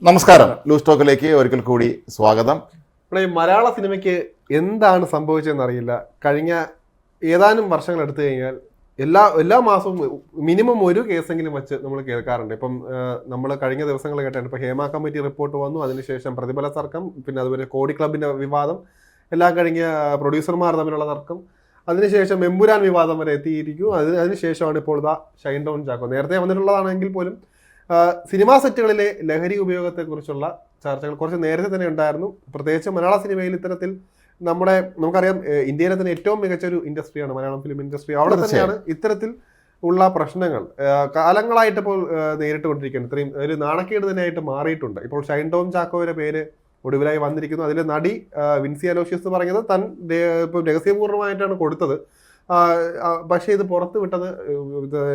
നമസ്കാരം. ലൂസ് ടോക്കിലേക്ക് ഒരിക്കൽ കൂടി സ്വാഗതം. ഇവിടെ മലയാള സിനിമയ്ക്ക് എന്താണ് സംഭവിച്ചതെന്ന് അറിയില്ല. കഴിഞ്ഞ ഏതാനും വർഷങ്ങൾ എടുത്തു കഴിഞ്ഞാൽ എല്ലാ മാസവും മിനിമം ഒരു കേസെങ്കിലും വെച്ച് നമ്മൾ കേൾക്കാറുണ്ട്. ഇപ്പം നമ്മൾ കഴിഞ്ഞ ദിവസങ്ങൾ കേട്ടാണ്. ഇപ്പം ഹേമ കമ്മിറ്റി റിപ്പോർട്ട് വന്നു, അതിനുശേഷം പ്രതിഫല തർക്കം, പിന്നെ അതുപോലെ കോടി ക്ലബിൻ്റെ വിവാദം, എല്ലാം കഴിഞ്ഞ പ്രൊഡ്യൂസർമാർ തമ്മിലുള്ള തർക്കം, അതിനുശേഷം എമ്പുരാൻ വിവാദം വരെ എത്തിയിരിക്കും. അതിനുശേഷമാണ് ഇപ്പോൾ ഷൈൻ ടോൺ ചാക്കോ. നേരത്തെ വന്നിട്ടുള്ളതാണെങ്കിൽ പോലും സിനിമാ സെറ്റുകളിലെ ലഹരി ഉപയോഗത്തെക്കുറിച്ചുള്ള ചർച്ചകൾ കുറച്ച് നേരത്തെ തന്നെ ഉണ്ടായിരുന്നു. പ്രത്യേകിച്ച് മലയാള സിനിമയിൽ ഇത്തരത്തിൽ നമുക്കറിയാം, ഇന്ത്യയിലെ തന്നെ ഏറ്റവും മികച്ചൊരു ഇൻഡസ്ട്രിയാണ് മലയാളം ഫിലിം ഇൻഡസ്ട്രി. അവിടെ തന്നെയാണ് ഇത്തരത്തിൽ ഉള്ള പ്രശ്നങ്ങൾ കാലങ്ങളായിട്ട് ഇപ്പോൾ നേരിട്ടുകൊണ്ടിരിക്കുന്നത്. ഇത്രയും ഒരു നാണക്കേട് തന്നെയായിട്ട് മാറിയിട്ടുണ്ട്. ഇപ്പോൾ ഷൈൻ ടോം ചാക്കോയുടെ പേര് ഒടുവിലായി വന്നിരിക്കുന്നു. അതിലെ നടി വിൻസി അലോഷ്യസ് പറഞ്ഞത് താൻ ഇപ്പം രഹസ്യപൂർവ്വമായിട്ടാണ് കൊടുത്തത്. പക്ഷേ ഇത് പുറത്ത് വിട്ടത്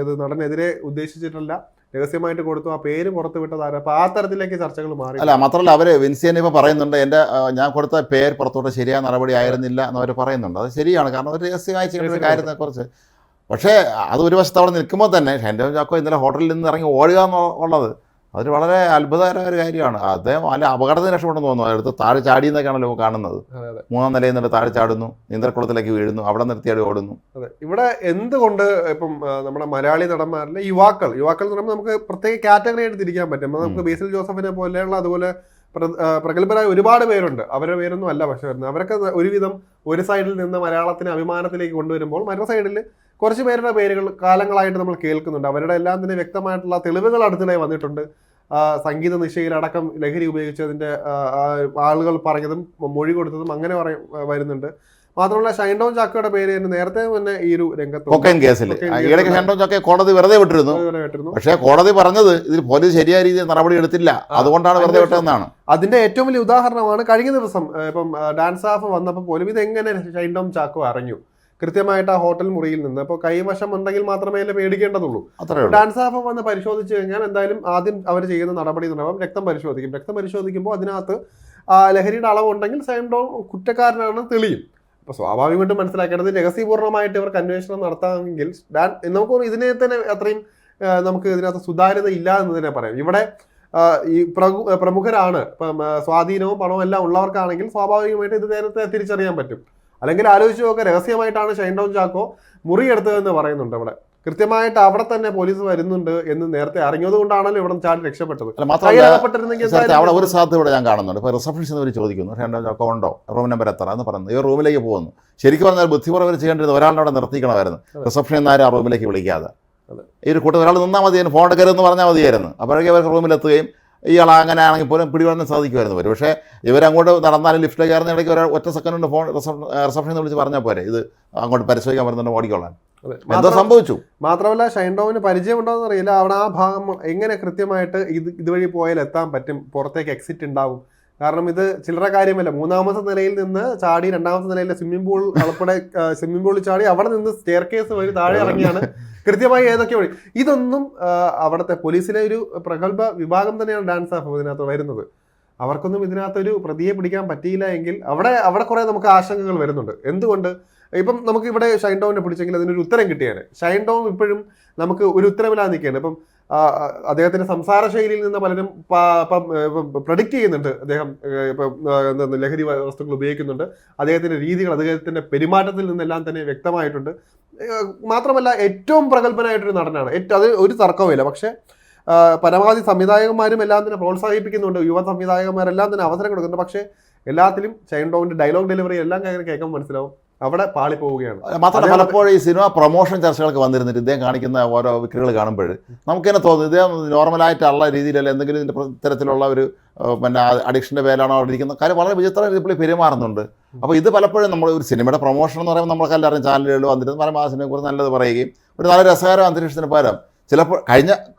ഇത് നടനെതിരെ ഉദ്ദേശിച്ചിട്ടല്ല, രഹസ്യമായിട്ട് കൊടുത്തു. ആ പേര് പുറത്ത് വിട്ടതാണ്. അപ്പൊ ആ തരത്തിലേക്ക് ചർച്ചകൾ മാറി. അല്ല, മാത്രമല്ല അവര് വിൻസിയനെ ഇപ്പൊ പറയുന്നുണ്ട്, ഞാൻ കൊടുത്ത പേര് പുറത്തോട്ട് ശരിയായ നടപടി ആയിരുന്നില്ല എന്നവർ പറയുന്നുണ്ട്. അത് ശരിയാണ്, കാരണം ഒരു രഹസ്യമായി ചെയ്യുന്ന ഒരു കാര്യത്തെ കുറിച്ച്. പക്ഷേ അത് ഒരു വശത്ത് അവിടെ നിൽക്കുമ്പോൾ തന്നെ ഷൈൻ ടോം ചാക്കോ ഇന്നലെ ഹോട്ടലിൽ നിന്ന് ഇറങ്ങി ഓടുക എന്നുള്ളത് അതൊരു വളരെ അത്ഭുതകരമായ ഒരു കാര്യമാണ്. അദ്ദേഹം അല്ല അപകടത്തിന് രക്ഷപ്പെടുന്നു തോന്നുന്നു. അടുത്ത് താഴെ ചാടി എന്നൊക്കെയാണല്ലോ കാണുന്നത്. 3-ാം നിലയിൽ നിന്നിട്ട് താഴെ ചാടുന്നു, നീന്തൽക്കുളത്തിലേക്ക് വീഴുന്നു, അവിടെ നിർത്തിയാടി ഓടുന്നു. അതെ, ഇവിടെ എന്തുകൊണ്ട് ഇപ്പം നമ്മുടെ മലയാളി നടന്മാരിലെ യുവാക്കൾ എന്ന് പറയുമ്പോൾ നമുക്ക് പ്രത്യേക കാറ്റഗറി ആയിട്ട് തിരിക്കാൻ പറ്റും. നമുക്ക് ബേസിൽ ജോസഫിനെ പോലെയുള്ള അതുപോലെ പ്രഗത്ഭരായ ഒരുപാട് പേരുണ്ട്. അവരുടെ പേരൊന്നും അല്ല പക്ഷെ വരുന്നത്. അവരൊക്കെ ഒരുവിധം ഒരു സൈഡിൽ നിന്ന് മലയാളത്തിനെ അഭിമാനത്തിലേക്ക് കൊണ്ടുവരുമ്പോൾ മറ്റൊരു സൈഡിൽ കുറച്ച് പേരുടെ പേരുകൾ കാലങ്ങളായിട്ട് നമ്മൾ കേൾക്കുന്നുണ്ട്. അവരുടെ എല്ലാം തന്നെ വ്യക്തമായിട്ടുള്ള തെളിവുകൾ അടുത്തിടെ വന്നിട്ടുണ്ട്. സംഗീത നിശയിലടക്കം ലഹരി ഉപയോഗിച്ചതിൻ്റെ ആളുകൾ പറഞ്ഞതും മൊഴി കൊടുത്തതും അങ്ങനെ വരുന്നുണ്ട്. മാത്രമല്ല ഷൈൻ ടോം ചാക്കോയുടെ പേര് നേരത്തെ തന്നെ ഈ ഒരു രംഗത്ത് കേസിൽ ഷൈൻ ടോം ചാക്കോയെ കോടതി വെറുതെ വിട്ടിരുന്നു. പക്ഷേ കോടതി പറഞ്ഞത് ഇതിൽ പോലീസ് ശരിയായ രീതിയിൽ നടപടി എടുത്തില്ല, അതുകൊണ്ടാണ് വെറുതെ വിട്ടതെന്നാണ്. അതിന്റെ ഏറ്റവും വലിയ ഉദാഹരണമാണ് കഴിഞ്ഞ ദിവസം ഇപ്പം ഡാൻസ് ഓഫ് വന്നപ്പോൾ പോലും ഇതെങ്ങനെ ഷൈൻ ടോം ചാക്കോ അറിഞ്ഞു. കൃത്യമായിട്ട് ആ ഹോട്ടൽ മുറിയിൽ നിന്ന് ഇപ്പോൾ കൈവശം ഉണ്ടെങ്കിൽ മാത്രമേ അല്ലേ പേടിക്കേണ്ടതുള്ളൂ. ഡാൻസ് ഓഫ് വന്ന് പരിശോധിച്ച് കഴിഞ്ഞാൽ എന്തായാലും ആദ്യം അവർ ചെയ്യുന്ന നടപടി എന്ന് പറയുമ്പോൾ രക്തം പരിശോധിക്കുമ്പോൾ അതിനകത്ത് ലഹരിയുടെ അളവുണ്ടെങ്കിൽ ഷൈൻ ടോം കുറ്റക്കാരനാണെന്ന് തെളിയും. അപ്പോൾ സ്വാഭാവികമായിട്ടും മനസ്സിലാക്കേണ്ടത് രഹസ്യപൂർണ്ണമായിട്ട് ഇവർക്ക് അന്വേഷണം നടത്താമെങ്കിൽ നമുക്ക് ഇതിനെ തന്നെ അത്രയും നമുക്ക് ഇതിനകത്ത് സുതാര്യത ഇല്ല എന്ന് തന്നെ പറയാം. ഇവിടെ ഈ പ്രമുഖരാണ്, ഇപ്പം സ്വാധീനവും പണവും എല്ലാം ഉള്ളവർക്കാണെങ്കിൽ സ്വാഭാവികമായിട്ട് ഇത് നേരത്തെ തിരിച്ചറിയാൻ പറ്റും. അല്ലെങ്കിൽ ആലോചിച്ച് നോക്കുക, രഹസ്യമായിട്ടാണ് ഷൈൻ ടോം ചാക്കോ മുറിയെടുത്തതെന്ന് പറയുന്നുണ്ട്. അവിടെ കൃത്യമായിട്ട് അവിടെ തന്നെ പോലീസ് വരുന്നുണ്ട് എന്ന് നേരത്തെ അറിഞ്ഞത് കൊണ്ടാണല്ലോ ഇവിടെ ചാടി രക്ഷപ്പെട്ടത്. അവിടെ ഒരു സാധ്യത ഇവിടെ ഞാൻ കാണുന്നുണ്ട്. ഇപ്പോൾ റിസപ്ഷനിസ്റ്റ് അവർ ചോദിക്കുന്നു ഷൈൻ ടോം ചാക്കോ ഉണ്ടോ, റൂം നമ്പർ എത്ര എന്ന് പറയുന്നത്. ഈ റൂമിലേക്ക് പോകുന്നു. ശരിക്കും പറഞ്ഞാൽ ബുദ്ധിപൂർവ്വം ചെയ്യേണ്ടത് ഒരാളിനെ അവിടെ നിർത്തിക്കണമായിരുന്നു. റിസപ്ഷനിൽ നിന്ന് ആരും ആ റൂമിലേക്ക് വിളിക്കാതെ ഈ ഒരു കൂട്ടത്തിൽ ഒരാൾ നിന്നാൽ മതിയായിരുന്നു, ഫോൺ എടുക്കരുതെന്ന് പറഞ്ഞാൽ മതിയായിരുന്നു. അപ്പോഴേക്കും അവർക്ക് റൂമിലെത്തുകയും ഇയാൾ അങ്ങനെ ആണെങ്കിൽ പോലും പിടിപെടാൻ സാധിക്കുമായിരുന്നു വരും. പക്ഷേ ഇവരങ്ങോട്ട് നടന്നാലും ലിഫ്റ്റിൽ കയറുന്ന ഇടയ്ക്ക് ഒറ്റ സെക്കൻഡ് ഫോൺ റിസപ്ഷനിൽ വിളിച്ച് പറഞ്ഞാൽ പോരെ ഇത് അങ്ങോട്ട് പരിശോധിക്കാൻ വരുന്നുണ്ട് ഓടിക്കൊള്ളാൻ. എന്തോ സംഭവിച്ചു. മാത്രമല്ല ഷൈൻ ടോമിന് പരിചയമുണ്ടോയെന്ന് അറിയില്ല. അവിടെ ആ ഭാഗം എങ്ങനെ കൃത്യമായിട്ട് ഇതുവഴി പോയാൽ എത്താൻ പറ്റും, പുറത്തേക്ക് എക്സിറ്റ് ഉണ്ടാവും. കാരണം ഇത് ചില്ലറ കാര്യമല്ല. 3-ാമത്തെ നിലയിൽ നിന്ന് ചാടി 2-ാമത്തെ നിലയിലെ സ്വിമ്മിംഗ് പൂളിൽ ചാടി അവിടെ നിന്ന് സ്റ്റെയർ കേസ് വഴി താഴെ ഇറങ്ങിയാണ് കൃത്യമായി ഏതൊക്കെ വഴി. ഇതൊന്നും അവിടുത്തെ പോലീസിലെ ഒരു പ്രഗത്ഭ വിഭാഗം തന്നെയാണ് ഡാൻസ് ഓഫ് ഇതിനകത്ത് വരുന്നത്. അവർക്കൊന്നും ഇതിനകത്തൊരു പ്രതിയെ പിടിക്കാൻ പറ്റിയില്ല എങ്കിൽ അവിടെ കുറെ നമുക്ക് ആശങ്കകൾ വരുന്നുണ്ട്. എന്തുകൊണ്ട് ഇപ്പം നമുക്ക് ഇവിടെ ഷൈൻ ടോമിനെ പിടിച്ചെങ്കിൽ അതിനൊരു ഉത്തരം കിട്ടിയാണ്. ഷൈൻ ടോം ഇപ്പോഴും നമുക്ക് ഒരു ഉത്തരവില്ലാതെ നിൽക്കുകയാണ്. ഇപ്പം അദ്ദേഹത്തിന്റെ സംസാര ശൈലിയിൽ നിന്ന് പലരും പ്രഡിക്റ്റ് ചെയ്യുന്നുണ്ട്. അദ്ദേഹം ഇപ്പം ലഹരി വസ്തുക്കൾ ഉപയോഗിക്കുന്നുണ്ട്. അദ്ദേഹത്തിന്റെ രീതികൾ, അദ്ദേഹത്തിന്റെ പെരുമാറ്റത്തിൽ നിന്നെല്ലാം തന്നെ വ്യക്തമായിട്ടുണ്ട്. മാത്രമല്ല ഏറ്റവും പ്രഗത്ഭനായിട്ടൊരു നടനാണ്. അത് ഒരു തർക്കവുമില്ല. പക്ഷെ പരമാവധി സംവിധായകന്മാരും എല്ലാം തന്നെ പ്രോത്സാഹിപ്പിക്കുന്നുണ്ട്. യുവ സംവിധായകന്മാരെല്ലാം തന്നെ അവസരം കൊടുക്കുന്നുണ്ട്. പക്ഷെ എല്ലാത്തിലും ഷൈൻ ടോമിന്റെ ഡയലോഗ് ഡെലിവറി എല്ലാം കേൾക്കുമ്പോൾ മനസ്സിലാവും അവിടെ പാളി പോവുകയാണ്. മാത്രമല്ല പലപ്പോഴും ഈ സിനിമ പ്രൊമോഷൻ ചർച്ചകൾക്ക് വന്നിരുന്നിട്ട് ഇദ്ദേഹം കാണിക്കുന്ന ഓരോ വിക്രികൾ കാണുമ്പോൾ നമുക്ക് തന്നെ തോന്നുന്നു ഇദ്ദേഹം നോർമലായിട്ടുള്ള രീതിയിലല്ല എന്തെങ്കിലും ഇതിൻ്റെ ഇത്തരത്തിലുള്ള ഒരു പിന്നെ അഡിക്ഷൻ്റെ പേരാണോ അവിടെ ഇരിക്കുന്ന കാര്യം വളരെ വിചിത്ര രീതിയിൽ പെരുമാറുന്നുണ്ട്. അപ്പോൾ ഇത് പലപ്പോഴും നമ്മൾ ഒരു സിനിമയുടെ പ്രൊമോഷൻ എന്ന് പറയുമ്പോൾ നമ്മൾക്ക് എല്ലാവരും ചാനലുകൾ വന്നിട്ട് പല മാസത്തിനെ കുറിച്ച് നല്ലത് പറയുകയും ഒരു നല്ല രസകര അന്തരീക്ഷത്തിന് പകരം ചിലപ്പോൾ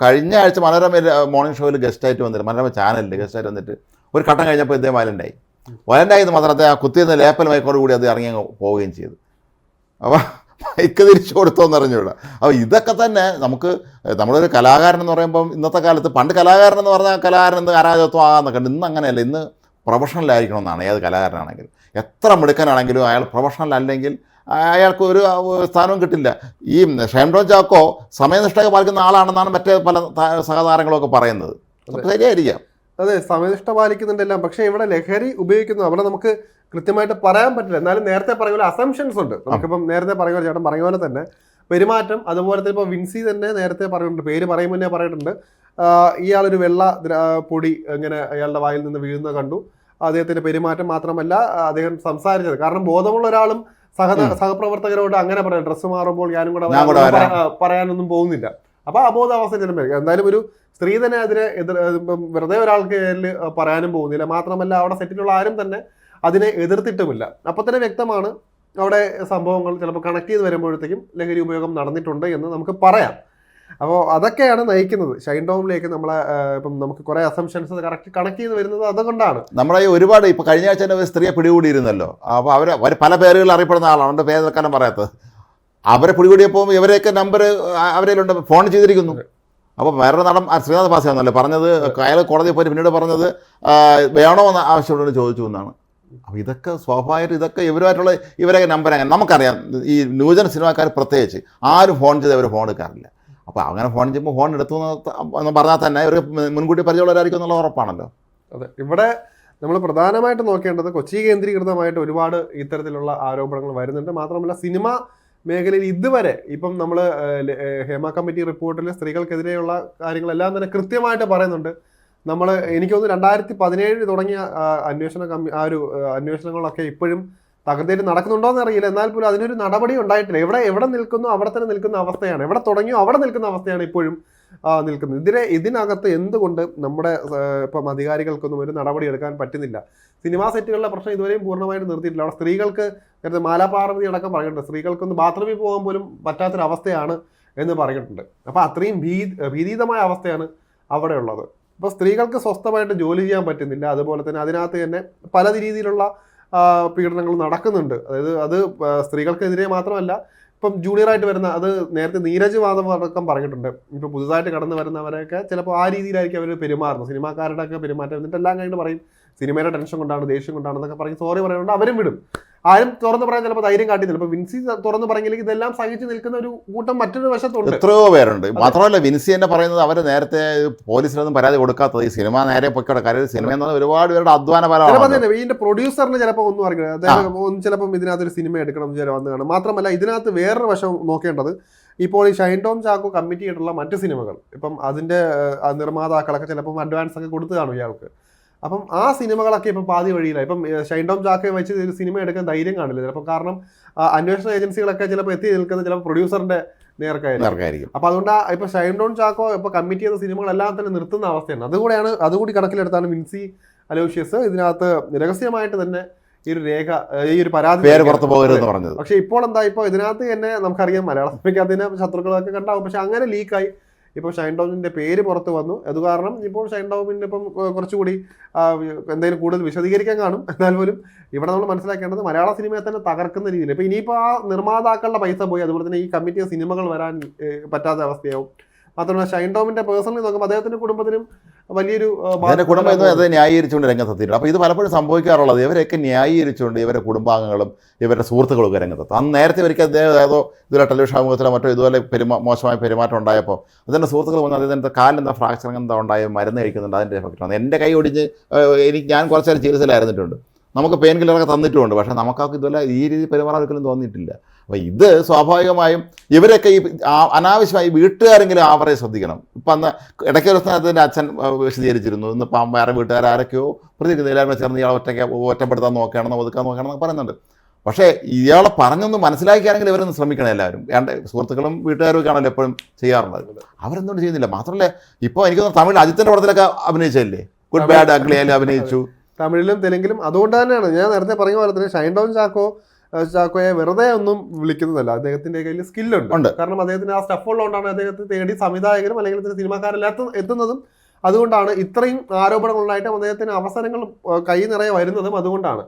കഴിഞ്ഞ ആഴ്ച മനോരമ മോർണിംഗ് ഷോയിൽ ഗസ്റ്റായിട്ട് വന്നിട്ട് മനോരമ ചാനലിൽ ഗസ്റ്റായിട്ട് വന്നിട്ട് ഒരു ഘട്ടം കഴിഞ്ഞപ്പോൾ ഇദ്ദേഹം വയലൻ്റായത് മാത്രത്തെ ആ കുത്തിയെന്ന ലേപ്പൽ മയക്കോട് കൂടി അത് ഇറങ്ങി പോവുകയും ചെയ്തു. അപ്പോൾ മൈക്ക് തിരിച്ചു കൊടുത്തോന്ന് അറിഞ്ഞൂടാ. അപ്പോൾ ഇതൊക്കെ തന്നെ നമുക്ക് നമ്മളൊരു കലാകാരൻ എന്ന് പറയുമ്പം ഇന്നത്തെ കാലത്ത് പണ്ട് കലാകാരൻ എന്ന് പറഞ്ഞാൽ കലാകാരൻ എന്ത് അരാജകത്വം ആകാമെന്നൊക്കെ ഉണ്ട്. ഇന്ന് അങ്ങനെയല്ല. ഇന്ന് പ്രൊഫഷണലായിരിക്കണമെന്നാണ് ഏത് കലാകാരനാണെങ്കിലും. എത്ര മിടുക്കനാണെങ്കിലും അയാൾ പ്രൊഫഷണൽ അല്ലെങ്കിൽ അയാൾക്ക് ഒരു സ്ഥാനവും കിട്ടില്ല. ഈ ഷൈൻ ടോം ചാക്കോ സമയനിഷ്ഠ പാലിക്കുന്ന ആളാണെന്നാണ് മറ്റേ പല സഹതാരങ്ങളൊക്കെ പറയുന്നത്. ശരിയായിരിക്കാം. അതെ, സമയനിഷ്ഠ പാലിക്കുന്നുണ്ടെല്ലാം. പക്ഷെ ഇവിടെ ലഹരി ഉപയോഗിക്കുന്നു അവിടെ നമുക്ക് കൃത്യമായിട്ട് പറയാൻ പറ്റില്ല. എന്നാലും നേരത്തെ പറയുന്ന പോലെ അസംഷൻസ് ഉണ്ട്. നമുക്കിപ്പം നേരത്തെ പറയുന്ന ചേട്ടൻ പറഞ്ഞ പോലെ തന്നെ പെരുമാറ്റം, അതുപോലെ തന്നെ ഇപ്പോൾ വിൻസി തന്നെ നേരത്തെ പറഞ്ഞിട്ടുണ്ട്, പേര് പറയും മുന്നേ പറഞ്ഞിട്ടുണ്ട്, ഇയാളൊരു വെള്ള പൊടി ഇങ്ങനെ അയാളുടെ വായിൽ നിന്ന് വീഴുന്നത് കണ്ടു. അദ്ദേഹത്തിന്റെ പെരുമാറ്റം മാത്രമല്ല അദ്ദേഹം സംസാരിച്ചത്, കാരണം ബോധമുള്ള ഒരാളും സഹപ്രവർത്തകരോട് അങ്ങനെ പറയാം, ഡ്രസ്സ് മാറുമ്പോൾ ഞാനും കൂടെ പറയാനൊന്നും പോകുന്നില്ല. അപ്പൊ അബോധാവസ്ഥ ജനം വരിക. എന്തായാലും ഒരു സ്ത്രീ തന്നെ അതിനെ വെറുതെ ഒരാൾക്ക് പറയാനും പോകുന്നില്ല. മാത്രമല്ല അവിടെ സെറ്റിലുള്ള ആരും തന്നെ അതിനെ എതിർത്തിട്ടുമില്ല. അപ്പൊ തന്നെ വ്യക്തമാണ് അവിടെ സംഭവങ്ങൾ ചിലപ്പോൾ കണക്ട് ചെയ്ത് വരുമ്പോഴത്തേക്കും ലഹരി ഉപയോഗം നടന്നിട്ടുണ്ട് എന്ന് നമുക്ക് പറയാം. അപ്പോൾ അതൊക്കെയാണ് നയിക്കുന്നത് ഷൈൻ ടോമിലേക്ക് നമ്മളെ. ഇപ്പം നമുക്ക് കുറെ അസംഷൻസ് കണക്ട് ചെയ്ത് വരുന്നത് അതുകൊണ്ടാണ്. നമ്മളെ ഈ ഒരുപാട് ഇപ്പൊ കഴിഞ്ഞ ആഴ്ച തന്നെ സ്ത്രീയെ പിടികൂടിയിരുന്നല്ലോ. അപ്പോൾ അവർ പല പേരുകളിൽ അറിയപ്പെടുന്ന ആളാണ്, അവരുടെ പേരെക്കാലം പറയാത്തത്. അവരെ പിടികൂടിയപ്പോൾ ഇവരെയൊക്കെ നമ്പർ അവരിലുണ്ട്, ഫോൺ ചെയ്തിരിക്കുന്നു. അപ്പോൾ വേറെ നടൻ ശ്രീനാഥ് ഭാസിയാണല്ലോ പറഞ്ഞത്, അയാൾ കോടതിയിൽ പോയി പിന്നീട് പറഞ്ഞത് വേണോ എന്ന് ആവശ്യമുണ്ടെന്ന് ചോദിച്ചു എന്നാണ്. അപ്പോൾ ഇതൊക്കെ സ്വാഭാവികമായിട്ട് ഇതൊക്കെ ഇവരുമായിട്ടുള്ള ഇവരൊക്കെ നമ്പർ അങ്ങനെ നമുക്കറിയാം. ഈ ന്യൂജൻ സിനിമാക്കാർ പ്രത്യേകിച്ച് ആരും ഫോൺ ചെയ്ത് അവർ ഫോൺ എടുക്കാറില്ല. അപ്പോൾ അങ്ങനെ ഫോൺ ചെയ്യുമ്പോൾ ഫോൺ എടുത്തു എന്ന് പറഞ്ഞാൽ തന്നെ ഒരു മുൻകൂട്ടി പരിചയമുള്ളവരായിരിക്കും എന്നുള്ള ഉറപ്പാണല്ലോ. അതെ, ഇവിടെ നമ്മൾ പ്രധാനമായിട്ട് നോക്കേണ്ടത് കൊച്ചി കേന്ദ്രീകൃതമായിട്ട് ഒരുപാട് ഇത്തരത്തിലുള്ള ആരോപണങ്ങൾ വരുന്നുണ്ട്. മാത്രമല്ല സിനിമ മേഖലയിൽ ഇതുവരെ ഇപ്പം നമ്മൾ ഹേമ കമ്മിറ്റി റിപ്പോർട്ടിൽ സ്ത്രീകൾക്കെതിരെയുള്ള കാര്യങ്ങളെല്ലാം തന്നെ കൃത്യമായിട്ട് പറയുന്നുണ്ട്. നമ്മൾ എനിക്ക് തോന്നുന്നു 2017 തുടങ്ങിയ അന്വേഷണങ്ങളൊക്കെ ഇപ്പോഴും തകർത്തേറ്റ് നടക്കുന്നുണ്ടോ എന്ന് അറിയില്ല. എന്നാൽ പോലും അതിനൊരു നടപടി ഉണ്ടായിട്ടില്ല. എവിടെ നിൽക്കുന്നു അവിടെ തന്നെ നിൽക്കുന്ന അവസ്ഥയാണ്, എവിടെ തുടങ്ങിയോ അവിടെ നിൽക്കുന്ന അവസ്ഥയാണ് ഇപ്പോഴും നിൽക്കുന്നത്. ഇതിനകത്ത് എന്തുകൊണ്ട് നമ്മുടെ ഇപ്പം അധികാരികൾക്കൊന്നും ഒരു നടപടി എടുക്കാൻ പറ്റുന്നില്ല? സിനിമാ സെറ്റുകളിലെ പ്രശ്നം ഇതുവരെയും പൂർണ്ണമായിട്ട് നിർത്തിയിട്ടില്ല. അവിടെ സ്ത്രീകൾക്ക് നേരത്തെ മാലാപാർവതി അടക്കം പറഞ്ഞിട്ടുണ്ട്, സ്ത്രീകൾക്കൊന്ന് ബാത്റൂമിൽ പോകാൻ പോലും പറ്റാത്തൊരവസ്ഥയാണ് എന്ന് പറഞ്ഞിട്ടുണ്ട്. അപ്പോൾ അത്രയും ഭീതിതമായ അവസ്ഥയാണ് അവിടെ ഉള്ളത്. അപ്പോൾ സ്ത്രീകൾക്ക് സ്വസ്ഥമായിട്ട് ജോലി ചെയ്യാൻ പറ്റുന്നില്ല. അതുപോലെ തന്നെ അതിനകത്ത് തന്നെ പല രീതിയിലുള്ള പീഡനങ്ങൾ നടക്കുന്നുണ്ട്. അതായത് അത് സ്ത്രീകൾക്കെതിരെ മാത്രമല്ല, ഇപ്പം ജൂനിയറായിട്ട് വരുന്ന, അത് നേരത്തെ നീരജ് മാധവ് അടക്കം പറഞ്ഞിട്ടുണ്ട്, ഇപ്പം പുതുതായിട്ട് കടന്നു വരുന്നവരൊക്കെ ചിലപ്പോൾ ആ രീതിയിലായിരിക്കും അവർ പെരുമാറുന്നത്. സിനിമാക്കാരുടെ ഒക്കെ പെരുമാറ്റം എന്നിട്ടെല്ലാം കഴിഞ്ഞിട്ട് പറയും സിനിമയുടെ ടെൻഷൻ കൊണ്ടാണ്, ദേഷ്യം കൊണ്ടാണെന്നൊക്കെ പറയും, സോറി പറയുന്നുണ്ട്, അവരും വിടും. ആരും തുറന്ന് പറയാൻ ചിലപ്പോൾ ധൈര്യം കാട്ടിയില്ല. ഇപ്പൊ വിൻസി തുറന്ന് പറഞ്ഞില്ലെങ്കിൽ ഇതെല്ലാം സഹിച്ച് നിൽക്കുന്ന ഒരു കൂട്ടം മറ്റൊരു വശത്തുണ്ട്, എത്രയോ പേരുണ്ട്. മാത്രമല്ല വിൻസി തന്നെ പറയുന്നത് അവർ നേരത്തെ പോലീസിനൊന്നും പരാതി കൊടുക്കാത്തത് ഈ സിനിമ നേരെ പൊയ്ക്കോട്ടെ. കാര്യം സിനിമ എന്ന് പറഞ്ഞാൽ ഒരുപാട് പേരുടെ അധ്വാന ഫലമാണ്. ഇതിന്റെ പ്രൊഡ്യൂസറിന് ചിലപ്പോൾ ഒന്നും അറിയില്ല, അദ്ദേഹം ചിലപ്പം ഇതിനകത്തൊരു സിനിമ എടുക്കണം വന്ന് കാണും. മാത്രമല്ല ഇതിനകത്ത് വേറൊരു വശം നോക്കേണ്ടത്, ഇപ്പോൾ ഈ ഷൈൻ ടോം ചാക്കോ കമ്മിറ്റ് ചെയ്തിട്ടുള്ള മറ്റ് സിനിമകൾ ഇപ്പം അതിന്റെ നിർമ്മാതാക്കളൊക്കെ ചിലപ്പം അഡ്വാൻസ് ഒക്കെ കൊടുത്തു കാണും ഇയാൾക്ക്. അപ്പം ആ സിനിമകളൊക്കെ ഇപ്പം പാതി വഴിയിലായി. ഇപ്പം ഷൈൻ ടോം ചാക്കോയെ വെച്ച് ഒരു സിനിമ എടുക്കാൻ ധൈര്യം കാണില്ല ചിലപ്പോൾ. കാരണം അന്വേഷണ ഏജൻസികളൊക്കെ ചിലപ്പോൾ എത്തി നിൽക്കുന്നത് ചിലപ്പോൾ പ്രൊഡ്യൂസറിന്റെ നേർക്കായിരിക്കും. അപ്പൊ അതുകൊണ്ട് ഇപ്പൊ ഷൈൻ ടോം ചാക്കോ ഇപ്പൊ കമ്മിറ്റ് ചെയ്ത സിനിമകളെല്ലാം തന്നെ നിർത്തുന്ന അവസ്ഥയാണ്. അതുകൂടി കണക്കിലെടുത്താണ് വിൻസി അലോഷ്യസ് ഇതിനകത്ത് രഹസ്യമായിട്ട് തന്നെ ഈ ഒരു പരാതി പുറത്തു പോകരുതെന്ന് പറഞ്ഞത്. പക്ഷെ ഇപ്പോൾ എന്താ, ഇപ്പൊ ഇതിനകത്ത് തന്നെ നമുക്കറിയാം മലയാള സിനിമയ്ക്ക് അതിന് ശത്രുക്കളൊക്കെ കണ്ടാവും. പക്ഷെ അങ്ങനെ ലീക്കായി ഇപ്പോൾ ഷൈൻ ടോമിന്റെ പേര് പുറത്ത് വന്നു. അത് കാരണം ഇപ്പോൾ ഷൈൻ ടോമിന്റെ ഇപ്പം കുറച്ചുകൂടി എന്തെങ്കിലും കൂടുതൽ വിശദീകരിക്കാൻ കാണും. എന്നാൽ പോലും ഇവിടെ നമ്മൾ മനസ്സിലാക്കേണ്ടത് മലയാള സിനിമയെ തന്നെ തകർക്കുന്ന രീതിയിൽ ഇപ്പൊ ഇനിയിപ്പോൾ ആ നിർമ്മാതാക്കളുടെ പൈസ പോയി, അതുപോലെ തന്നെ ഈ കമ്മിറ്റി സിനിമകൾ വരാൻ പറ്റാത്ത അവസ്ഥയാവും. മാത്രമല്ല ഷൈൻ ടോമിന്റെ പേഴ്സണലി നോക്കുമ്പോൾ അദ്ദേഹത്തിന്റെ കുടുംബത്തിനും വലിയൊരു കുടുംബം അത് ന്യായീകരിച്ചുകൊണ്ട് രംഗത്തെത്തിയിട്ടുണ്ട്. അപ്പോൾ ഇത് പലപ്പോഴും സംഭവിക്കാറുള്ളത് ഇവരെയൊക്കെ ന്യായീകരിച്ചുകൊണ്ട് ഇവരുടെ കുടുംബാംഗങ്ങളും ഇവരുടെ സുഹൃത്തുക്കളൊക്കെ രംഗത്തെത്തും. അന്ന് നേരത്തെ ഒരിക്കൽ അദ്ദേഹം ഏതോ ഇതുപോലെ ടെലിവിഷൻ അഭിമുഖത്തിലോ മറ്റോ ഇതുപോലെ മോശമായ പെരുമാറ്റം ഉണ്ടായപ്പോൾ അതിൻ്റെ സുഹൃത്തുക്കൾ വന്ന് അതിൻ്റെ കാലിലെന്താ ഫ്രാക്ചർ എന്താ ഉണ്ടായ മരുന്ന് കഴിക്കുന്നുണ്ട്, അതിൻ്റെ എഫക്റ്റാണ്. എൻ്റെ കൈ ഒടിഞ്ഞ് ഞാൻ കുറച്ച് നേരം ചികിത്സയിലായിരുന്നിട്ടുണ്ട്, നമുക്ക് പെയിൻ കില്ലറൊക്കെ തന്നിട്ടുമുണ്ട്. പക്ഷേ നമുക്കൊക്കെ ഇതുപോലെ ഈ രീതി പെരുമാറാൻ ഒരിക്കലും തോന്നിയിട്ടില്ല. അപ്പോൾ ഇത് സ്വാഭാവികമായും ഇവരൊക്കെ ഈ അനാവശ്യമായി വീട്ടുകാരെങ്കിലും അവരെ ശ്രദ്ധിക്കണം. ഇപ്പം അന്ന് ഇടയ്ക്ക് ഒരു സ്ഥാനത്തിൻ്റെ അച്ഛൻ വിശദീകരിച്ചിരുന്നു, ഇന്നിപ്പം വേറെ വീട്ടുകാരൊക്കെയോ പ്രതികരിക്കുന്നു, എല്ലാവരും ചേർന്ന് ഇയാളെ ഒറ്റപ്പെടുത്താൻ നോക്കുകയാണെന്നോ ഒതുക്കാൻ നോക്കുകയാണെന്നൊക്കെ പറയുന്നുണ്ട്. പക്ഷേ ഇയാളെ പറഞ്ഞൊന്ന് മനസ്സിലാക്കിയാണെങ്കിൽ ഇവരൊന്ന് ശ്രമിക്കണം എല്ലാവരും. സുഹൃത്തുക്കളും വീട്ടുകാരും ഒക്കെ ആണല്ലോ എപ്പോഴും ചെയ്യാറുള്ളത്, അവരെന്തുകൊണ്ട് ചെയ്യുന്നില്ല. മാത്രമല്ല ഇപ്പോൾ എനിക്ക് തോന്നുന്നു തമിഴ് അജിത്തിൻ്റെ പടത്തിലൊക്കെ അഭിനയിച്ചല്ലേ, ഗുഡ് ബാഡ് അഗ്ലി ആയാലും അഭിനയിച്ചു, തമിഴിലും തെലുങ്കിലും. അതുകൊണ്ട് തന്നെയാണ് ഞാൻ നേരത്തെ പറഞ്ഞ പോലെ തന്നെ ഷൈൻ ടോം ചാക്കോയെ വെറുതെ ഒന്നും വിളിക്കുന്നതല്ല, അദ്ദേഹത്തിന്റെ കയ്യിൽ സ്കില്ലുണ്ട്. കാരണം അദ്ദേഹത്തിന് ആ സ്റ്റഫ് ഉള്ളതുകൊണ്ടാണ് അദ്ദേഹത്തെ തേടി സംവിധായകരും അല്ലെങ്കിൽ സിനിമാക്കാരെല്ലാം എത്തുന്നതും. അതുകൊണ്ടാണ് ഇത്രയും ആരോപണങ്ങളുണ്ടായിട്ടും അദ്ദേഹത്തിന് അവസരങ്ങൾ കൈ നിറയെ വരുന്നതും അതുകൊണ്ടാണ്.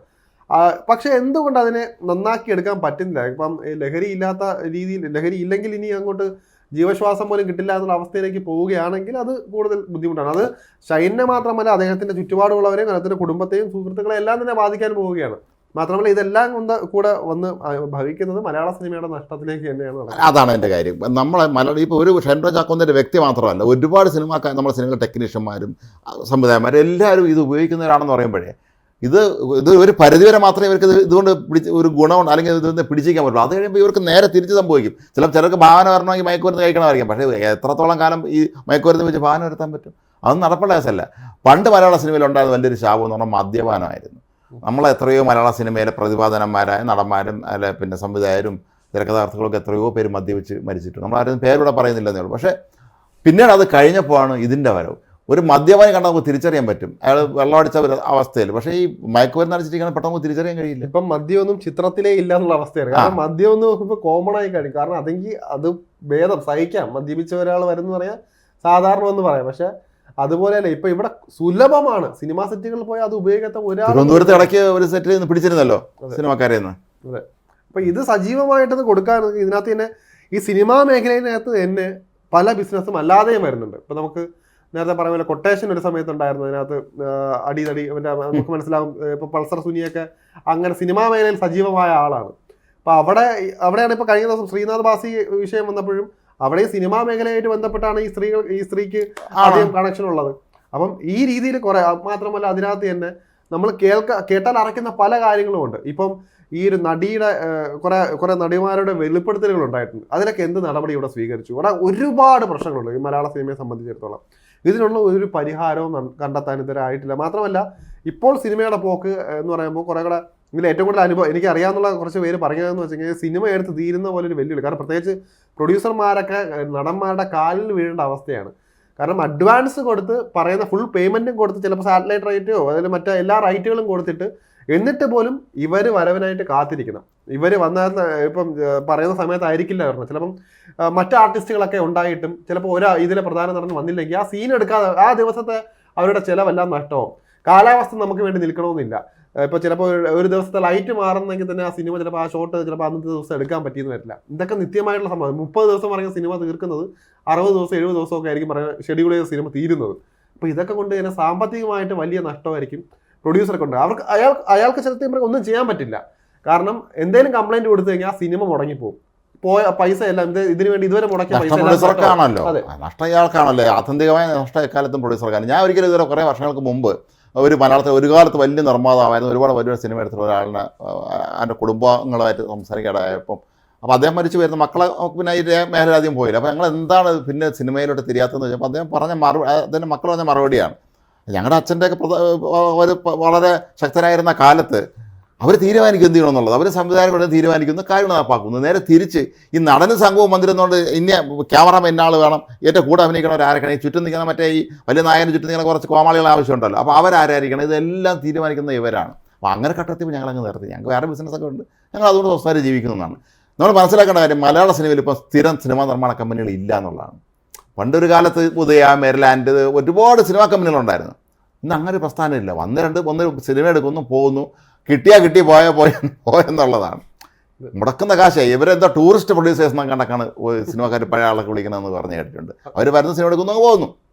പക്ഷെ എന്തുകൊണ്ട് അതിനെ നന്നാക്കി എടുക്കാൻ പറ്റുന്നില്ല? ഇപ്പം ലഹരി ഇല്ലാത്ത രീതിയിൽ, ലഹരി ഇല്ലെങ്കിൽ ഇനി അങ്ങോട്ട് ജീവശ്വാസം പോലും കിട്ടില്ല എന്നുള്ള അവസ്ഥയിലേക്ക് പോവുകയാണെങ്കിൽ അത് കൂടുതൽ ബുദ്ധിമുട്ടാണ്. അത് ഷൈനെ മാത്രമല്ല അദ്ദേഹത്തിന്റെ ചുറ്റുപാടുള്ളവരെയും അദ്ദേഹത്തിന്റെ കുടുംബത്തെയും സുഹൃത്തുക്കളെയും എല്ലാം തന്നെ ബാധിക്കാൻ പോവുകയാണ്. മാത്രമല്ല ഇതെല്ലാം കൂടെ വന്ന് ഭവിക്കുന്നത് മലയാള സിനിമയുടെ നഷ്ടത്തിലേക്ക് തന്നെയാണ് നടക്കുന്നത്. അതാണ് എൻ്റെ കാര്യം. നമ്മളെ മലയാളം ഇപ്പോൾ ഒരു ഷെൻഡ്രോ ചാക്കോൻ്റെ വ്യക്തി മാത്രമല്ല, ഒരുപാട് നമ്മുടെ സിനിമ ടെക്നീഷ്യന്മാരും സംവിധായകന്മാരും എല്ലാവരും ഇത് ഉപയോഗിക്കുന്നവരാണെന്ന് പറയുമ്പോഴേ ഇത് ഒരു പരിധിവരെ മാത്രമേ ഇവർക്ക് ഇതുകൊണ്ട് ഒരു ഗുണമുണ്ട്, അല്ലെങ്കിൽ ഇതൊന്ന് പിടിച്ചിരിക്കാൻ പറ്റുള്ളൂ. അത് കഴിയുമ്പോൾ ഇവർക്ക് നേരെ തിരിച്ച് സംഭവിക്കും. ചിലർക്ക് ഭാവന വരണമെങ്കിൽ മയക്കുമരുന്ന് കഴിക്കണമായിരിക്കും, പക്ഷേ എത്രത്തോളം കാലം ഈ മയക്കുമരുന്ന് വെച്ച് ഭാവന വരുത്താൻ പറ്റും? അതൊന്നും നടപ്പുള്ള കേസല്ല. പണ്ട് മലയാള സിനിമയിൽ ഉണ്ടായിരുന്ന വലിയൊരു ശാപം എന്ന് പറഞ്ഞാൽ മദ്യപാനമായിരുന്നു. എത്രയോ മലയാള സിനിമയിലെ പ്രതിപാദനന്മാരായ നടന്മാരും അല്ലെ പിന്നെ സംവിധായകരും തിരക്കഥാർത്ഥികളൊക്കെ എത്രയോ പേര് മദ്യപിച്ച് മരിച്ചിട്ടുണ്ട്. നമ്മളാരും പേരിവിടെ പറയുന്നില്ലെന്നേ ഉള്ളൂ. പക്ഷേ പിന്നീട് അത് കഴിഞ്ഞപ്പോഴാണ് ഇതിൻ്റെ വരവ്. ഒരു മദ്യപാനി കണ്ടാൽ നമുക്ക് തിരിച്ചറിയാൻ പറ്റും, അയാൾ വെള്ളമടിച്ച ഒരു അവസ്ഥയിൽ. പക്ഷേ ഈ മയക്കുമരുന്ന് അടിച്ചിരിക്കണം പെട്ടെന്ന് തിരിച്ചറിയാൻ കഴിയില്ല. ഇപ്പം മദ്യമൊന്നും ചിത്രത്തിലേ ഇല്ല എന്നുള്ള അവസ്ഥയാണ്. കാരണം മദ്യം ഒന്ന് നോക്കുമ്പോൾ കോമൺ ആയി കഴിയും. കാരണം അതെങ്കിൽ അത് ഭേദം സഹിക്കാം, മദ്യപിച്ച ഒരാൾ വരുന്ന പറയാം സാധാരണ എന്ന് പറയാം. പക്ഷെ അതുപോലെയല്ല ഇപ്പൊ ഇവിടെ സുലഭമാണ്. സിനിമാ സെറ്റുകളിൽ പോയാൽ അത് ഉപയോഗിക്കാത്ത ഒരാൾ. തിരുവനന്തപുരത്ത് ഇടയ്ക്ക് ഒരു സെറ്റിൽ പിടിച്ചിരുന്നല്ലോ സിനിമാക്കാരെ. അതെ. അപ്പൊ ഇത് സജീവമായിട്ടത് കൊടുക്കാൻ ഇതിനകത്ത് തന്നെ ഈ സിനിമാ മേഖലയിനകത്ത് തന്നെ പല ബിസിനസ്സും അല്ലാതെയും വരുന്നുണ്ട്. ഇപ്പൊ നമുക്ക് നേരത്തെ പറഞ്ഞ പോലെ കൊട്ടേഷൻ ഒരു സമയത്തുണ്ടായിരുന്നു. അതിനകത്ത് അടിതടി നമുക്ക് മനസ്സിലാവും. ഇപ്പൊ പൾസർ സുനിയൊക്കെ അങ്ങനെ സിനിമാ മേഖലയിൽ സജീവമായ ആളാണ്. അപ്പൊ അവിടെയാണ് ഇപ്പൊ കഴിഞ്ഞ ദിവസം ശ്രീനാഥ് ബാസി വിഷയം വന്നപ്പോഴും അവിടെ സിനിമാ മേഖലയായിട്ട് ബന്ധപ്പെട്ടാണ് ഈ സ്ത്രീക്ക് ആദ്യം കണക്ഷൻ ഉള്ളത്. അപ്പം ഈ രീതിയിൽ കുറെ, മാത്രമല്ല അതിനകത്ത് തന്നെ നമ്മൾ കേട്ടാൽ അറയ്ക്കുന്ന പല കാര്യങ്ങളും ഉണ്ട്. ഇപ്പം ഈ ഒരു നടിയുടെ കുറെ നടിമാരുടെ വെളിപ്പെടുത്തലുകൾ ഉണ്ടായിട്ടുണ്ട്. അതിനൊക്കെ എന്ത് നടപടി ഇവിടെ സ്വീകരിച്ചു? ഇവിടെ ഒരുപാട് പ്രശ്നങ്ങളുണ്ട് ഈ മലയാള സിനിമയെ സംബന്ധിച്ചിടത്തോളം. ഇതിനുള്ള ഒരു പരിഹാരവും കണ്ടെത്താൻ ഇതുവരെ ആയിട്ടില്ല. മാത്രമല്ല ഇപ്പോൾ സിനിമയുടെ പോക്ക് എന്ന് പറയുമ്പോൾ കുറെ കൂടെ ഇതിൽ ഏറ്റവും കൂടുതൽ അനുഭവം എനിക്ക് അറിയാവുന്ന കുറച്ച് പേര് പറഞ്ഞതെന്ന് വെച്ച് കഴിഞ്ഞാൽ സിനിമ എടുത്ത് തീരുന്ന പോലെ ഒരു വെല്ലുവിളി. കാരണം പ്രത്യേകിച്ച് പ്രൊഡ്യൂസർമാരൊക്കെ നടന്മാരുടെ കാലിൽ വീഴേണ്ട അവസ്ഥയാണ്. കാരണം അഡ്വാൻസ് കൊടുത്ത് പറയുന്ന ഫുൾ പേയ്മെൻറ്റും കൊടുത്ത് ചിലപ്പോൾ സാറ്റലൈറ്റ് റൈറ്റോ അതിൽ മറ്റേ എല്ലാ റൈറ്റുകളും കൊടുത്തിട്ട് എന്നിട്ട് പോലും ഇവർ വരവനായിട്ട് കാത്തിരിക്കണം. ഇവർ വന്നാൽ ഇപ്പം പറയുന്ന സമയത്തായിരിക്കില്ല വരണം. ചിലപ്പം മറ്റ് ആർട്ടിസ്റ്റുകളൊക്കെ ഉണ്ടായിട്ടും ചിലപ്പോൾ ഇതിലെ പ്രധാന നടൻ വന്നില്ലെങ്കിൽ ആ സീൻ എടുക്കാതെ ആ ദിവസത്തെ അവരുടെ ചിലവെല്ലാം നഷ്ടമാവും. കാലാവസ്ഥ നമുക്ക് വേണ്ടി നിൽക്കണമെന്നില്ല. ഇപ്പോൾ ചിലപ്പോൾ ഒരു ദിവസത്തെ ലൈറ്റ് മാറുന്നെങ്കിൽ തന്നെ ആ സിനിമ ചിലപ്പോൾ ആ ഷോട്ട് ചിലപ്പോൾ അന്നത്തെ ദിവസം എടുക്കാൻ പറ്റിയെന്ന് വരില്ല. ഇതൊക്കെ നിത്യമായിട്ടുള്ള സംഭവം. 30 ദിവസം പറയുന്ന സിനിമ തീർക്കുന്നത് 60 ദിവസം 70 ദിവസമൊക്കെ ആയിരിക്കും പറയുക ഷെഡ്യൂൾ ചെയ്ത സിനിമ തീരുന്നത്. അപ്പോൾ ഇതൊക്കെ കൊണ്ട് തന്നെ സാമ്പത്തികമായിട്ട് വലിയ നഷ്ടമായിരിക്കും പ്രൊഡ്യൂസർക്ക് ഉണ്ട്. അയാൾക്ക് ചിലപ്പോൾ ഒന്നും ചെയ്യാൻ പറ്റില്ല. കാരണം എന്തെങ്കിലും കംപ്ലൈന്റ് കൊടുത്തു കഴിഞ്ഞാൽ ആ സിനിമ മുടങ്ങിപ്പോകും. പോയ പൈസ എല്ലാം ഇതിനു വേണ്ടി ഇതുവരെ മുടക്കിയ പൈസ പ്രൊഡ്യൂസർക്കാണല്ലോ. നഷ്ടം ഇയാൾക്കാണല്ലോ. ആത്യന്തികമായ നഷ്ടം എക്കാലത്തും പ്രൊഡ്യൂസർക്കാണ്. ഞാൻ ഒരിക്കലും ഇതുവരെ കുറേ വർഷങ്ങൾക്ക് മുമ്പ് ഒരു മലയാളത്തിൽ ഒരു കാലത്ത് വലിയ നിർമ്മാതാവായിരുന്നു, ഒരുപാട് വലിയൊരു സിനിമ എടുത്തിട്ടുള്ള ഒരാളിനെ എൻ്റെ കുടുംബങ്ങളുമായിട്ട് സംസാരിക്കാതായപ്പം അപ്പോൾ അദ്ദേഹം മരിച്ചു വരുന്ന മക്കളെ പിന്നെ ഈ മേഖല ആദ്യം പോയില്ല. അപ്പോൾ ഞങ്ങൾ എന്താണ് പിന്നെ സിനിമയിലോട്ട് തിരിയാത്തതെന്ന് ചോദിച്ചപ്പോൾ അദ്ദേഹം പറഞ്ഞ അതിൻ്റെ മക്കൾ പറഞ്ഞ മറുപടിയാണ്, ഞങ്ങളുടെ അച്ഛൻ്റെയൊക്കെ ഒരു വളരെ ശക്തരായിരുന്ന കാലത്ത് അവർ തീരുമാനിക്കും എന്ത് ചെയ്യണമെന്നുള്ളത്. അവർ സംവിധായകരുടെ തീരുമാനിക്കുന്ന കാര്യങ്ങൾ നടപ്പാക്കുന്നു. നേരെ തിരിച്ച് ഈ നടനും സംഘവും വന്നിരുന്നുകൊണ്ട് ഇന്ന ക്യാമറമാൻ ഇന്ന ആൾ വേണം, ഏറ്റവും കൂടെ അഭിനയിക്കണം ആരൊക്കെ, ഈ ചുറ്റും നിൽക്കുന്ന മറ്റേ ഈ വലിയ നായകന് ചുറ്റും നിൽക്കുന്ന കുറച്ച് കോമാളികൾ ആവശ്യമുണ്ടല്ലോ. അപ്പോൾ അവരാരായിരിക്കണം, ഇതെല്ലാം തീരുമാനിക്കുന്ന ഇവരാണ്. അപ്പോൾ അങ്ങനെ ഘട്ടത്തിൽ ഞങ്ങളങ്ങ് നിർത്തി. ഞങ്ങൾക്ക് വേറെ ബിസിനസ്സൊക്കെ ഉണ്ട്, ഞങ്ങൾ അതുകൊണ്ട് സ്വസ്ഥമായിട്ട് ജീവിക്കുന്നതാണ്. നമ്മൾ മനസ്സിലാക്കേണ്ട കാര്യം മലയാള സിനിമയിൽ ഇപ്പോൾ സ്ഥിരം സിനിമാ നിർമ്മാണ കമ്പനികൾ ഇല്ല എന്നുള്ളതാണ്. പണ്ടൊരു കാലത്ത് ഉദയ, മെർലാൻഡ് ഒരുപാട് സിനിമാ കമ്പനികളുണ്ടായിരുന്നു. ഇന്ന് അങ്ങനെ ഒരു പ്രസ്ഥാനമില്ല. ഒന്ന് സിനിമ എടുക്കുന്നു, പോകുന്നു, കിട്ടി പോയെന്നുള്ളതാണ്. മുടക്കുന്ന കാശ് ഇവരെന്താ ടൂറിസ്റ്റ് പ്രൊഡ്യൂസേഴ്സ് എന്ന കണക്കാണ് സിനിമക്കാർ പഴയ ആളൊക്കെ വിളിക്കണമെന്ന് പറഞ്ഞു കേട്ടിട്ടുണ്ട്. അവർ വരുന്ന സിനിമ എടുക്കുന്നു, പോകുന്നു.